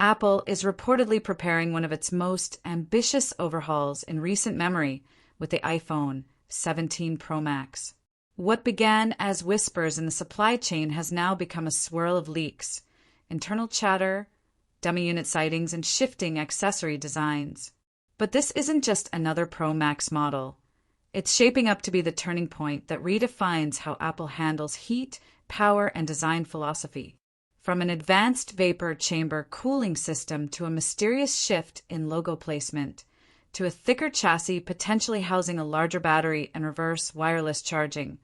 Apple is reportedly preparing one of its most ambitious overhauls in recent memory with the iPhone 17 Pro Max. What began as whispers in the supply chain has now become a swirl of leaks, internal chatter, dummy unit sightings, and shifting accessory designs. But this isn't just another Pro Max model. It's shaping up to be the turning point that redefines how Apple handles heat, power, and design philosophy. From an advanced vapor chamber cooling system to a mysterious shift in logo placement, to a thicker chassis potentially housing a larger battery and reverse wireless charging,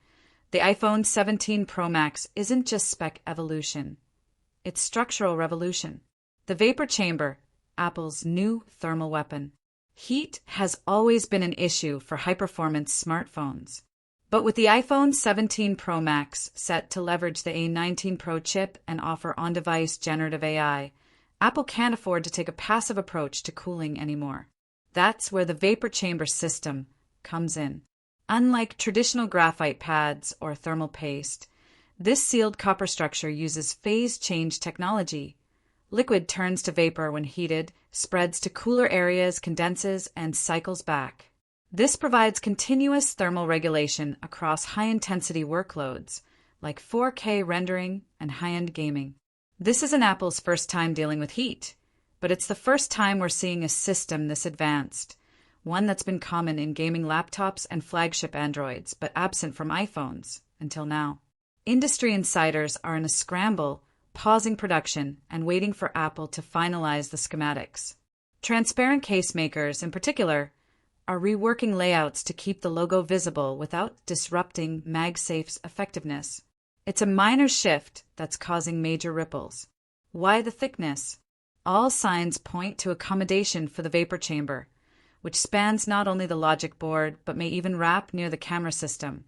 the iPhone 17 Pro Max isn't just spec evolution. It's structural revolution. The vapor chamber, Apple's new thermal weapon. Heat has always been an issue for high-performance smartphones. But with the iPhone 17 Pro Max set to leverage the A19 Pro chip and offer on-device generative AI, Apple can't afford to take a passive approach to cooling anymore. That's where the vapor chamber system comes in. Unlike traditional graphite pads or thermal paste, this sealed copper structure uses phase change technology. Liquid turns to vapor when heated, spreads to cooler areas, condenses, and cycles back. This provides continuous thermal regulation across high-intensity workloads, like 4K rendering and high-end gaming. This isn't Apple's first time dealing with heat, but it's the first time we're seeing a system this advanced, one that's been common in gaming laptops and flagship Androids, but absent from iPhones until now. Industry insiders are in a scramble, pausing production and waiting for Apple to finalize the schematics. Transparent case makers, in particular, are reworking layouts to keep the logo visible without disrupting MagSafe's effectiveness. It's a minor shift that's causing major ripples. Why the thickness? All signs point to accommodation for the vapor chamber, which spans not only the logic board but may even wrap near the camera system,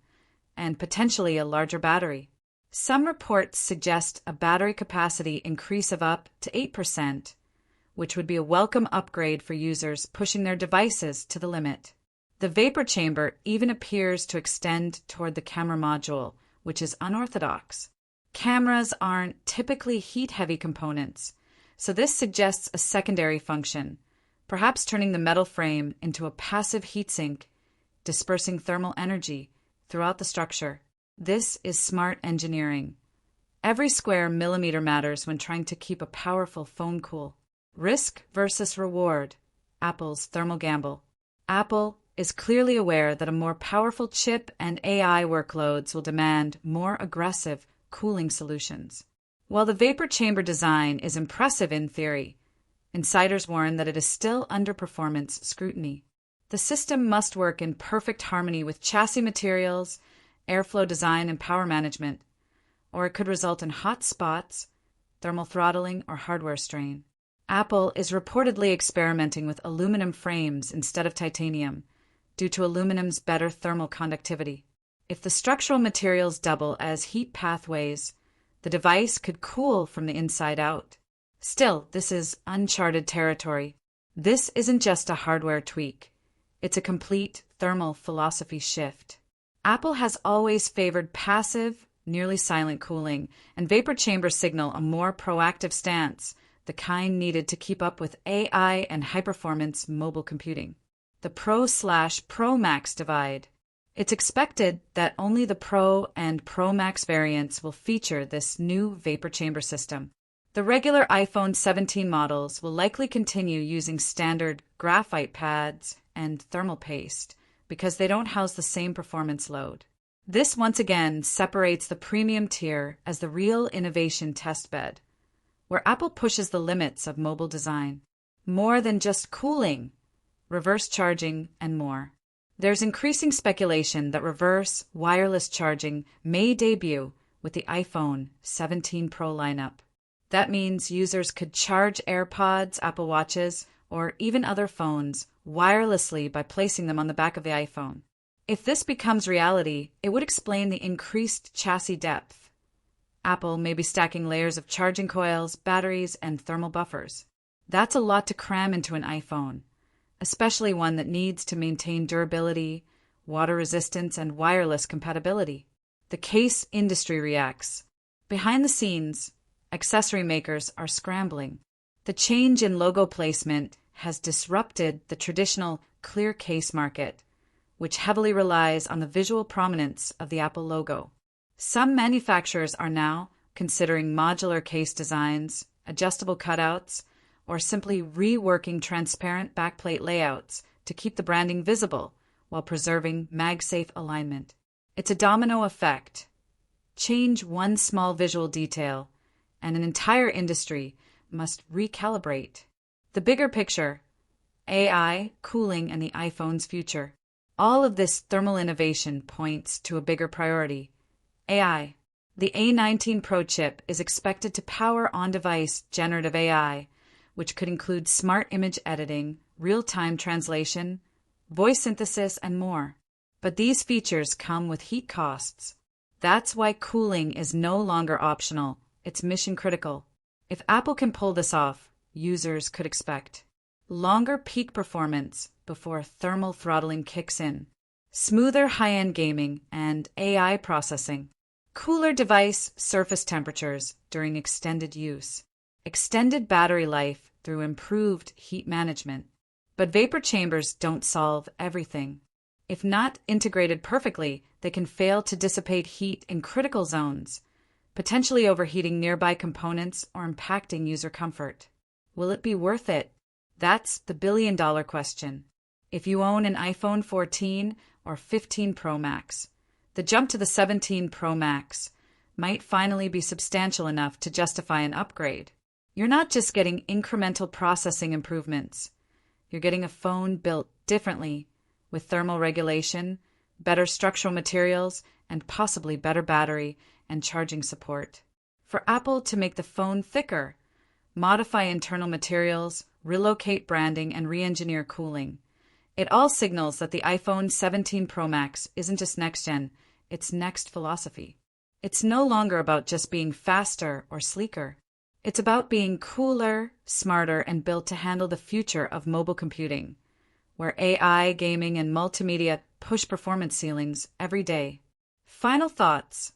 and potentially a larger battery. Some reports suggest a battery capacity increase of up to 8%, which would be a welcome upgrade for users pushing their devices to the limit. The vapor chamber even appears to extend toward the camera module, which is unorthodox. Cameras aren't typically heat-heavy components, so this suggests a secondary function, perhaps turning the metal frame into a passive heatsink, dispersing thermal energy throughout the structure. This is smart engineering. Every square millimeter matters when trying to keep a powerful phone cool. Risk versus reward, Apple's thermal gamble. Apple is clearly aware that a more powerful chip and AI workloads will demand more aggressive cooling solutions. While the vapor chamber design is impressive in theory, insiders warn that it is still under performance scrutiny. The system must work in perfect harmony with chassis materials, airflow design, and power management, or it could result in hot spots, thermal throttling, or hardware strain. Apple is reportedly experimenting with aluminum frames instead of titanium, due to aluminum's better thermal conductivity. If the structural materials double as heat pathways, the device could cool from the inside out. Still, this is uncharted territory. This isn't just a hardware tweak. It's a complete thermal philosophy shift. Apple has always favored passive, nearly silent cooling, and vapor chamber signal a more proactive stance, the kind needed to keep up with AI and high-performance mobile computing. The Pro/Pro Max divide. It's expected that only the Pro and Pro Max variants will feature this new vapor chamber system. The regular iPhone 17 models will likely continue using standard graphite pads and thermal paste because they don't house the same performance load. This once again separates the premium tier as the real innovation testbed, where Apple pushes the limits of mobile design. More than just cooling, reverse charging, and more. There's increasing speculation that reverse wireless charging may debut with the iPhone 17 Pro lineup. That means users could charge AirPods, Apple Watches, or even other phones wirelessly by placing them on the back of the iPhone. If this becomes reality, it would explain the increased chassis depth. Apple may be stacking layers of charging coils, batteries, and thermal buffers. That's a lot to cram into an iPhone, especially one that needs to maintain durability, water resistance, and wireless compatibility. The case industry reacts. Behind the scenes, accessory makers are scrambling. The change in logo placement has disrupted the traditional clear case market, which heavily relies on the visual prominence of the Apple logo. Some manufacturers are now considering modular case designs, adjustable cutouts, or simply reworking transparent backplate layouts to keep the branding visible while preserving MagSafe alignment. It's a domino effect. Change one small visual detail, and an entire industry must recalibrate. The bigger picture: AI, cooling, and the iPhone's future. All of this thermal innovation points to a bigger priority: AI. The A19 Pro chip is expected to power on-device generative AI, which could include smart image editing, real-time translation, voice synthesis, and more. But these features come with heat costs. That's why cooling is no longer optional. It's mission critical. If Apple can pull this off, users could expect longer peak performance before thermal throttling kicks in, smoother high-end gaming, and AI processing, cooler device surface temperatures during extended use, extended battery life through improved heat management. But vapor chambers don't solve everything. If not integrated perfectly, they can fail to dissipate heat in critical zones, potentially overheating nearby components or impacting user comfort. Will it be worth it? That's the billion-dollar question. If you own an iPhone 14 or 15 Pro Max, the jump to the 17 Pro Max might finally be substantial enough to justify an upgrade. You're not just getting incremental processing improvements. You're getting a phone built differently, with thermal regulation, better structural materials, and possibly better battery and charging support. For Apple to make the phone thicker, modify internal materials, relocate branding, and re-engineer cooling, it all signals that the iPhone 17 Pro Max isn't just next-gen, it's next philosophy. It's no longer about just being faster or sleeker. It's about being cooler, smarter, and built to handle the future of mobile computing, where AI, gaming, and multimedia push performance ceilings every day. Final thoughts.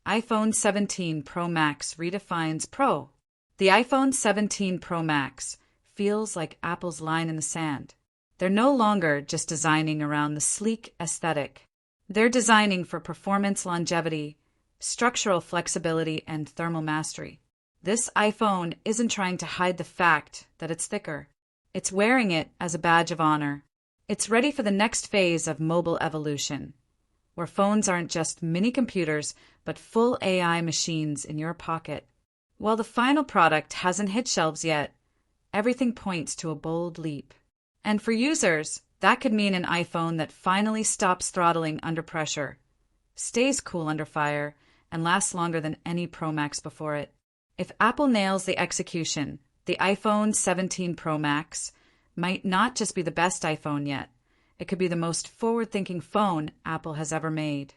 iPhone 17 Pro Max redefines Pro. The iPhone 17 Pro Max feels like Apple's line in the sand. They're no longer just designing around the sleek aesthetic. They're designing for performance longevity, structural flexibility, and thermal mastery. This iPhone isn't trying to hide the fact that it's thicker. It's wearing it as a badge of honor. It's ready for the next phase of mobile evolution, where phones aren't just mini computers, but full AI machines in your pocket. While the final product hasn't hit shelves yet, everything points to a bold leap. And for users, that could mean an iPhone that finally stops throttling under pressure, stays cool under fire, and lasts longer than any Pro Max before it. If Apple nails the execution, the iPhone 17 Pro Max might not just be the best iPhone yet. It could be the most forward-thinking phone Apple has ever made.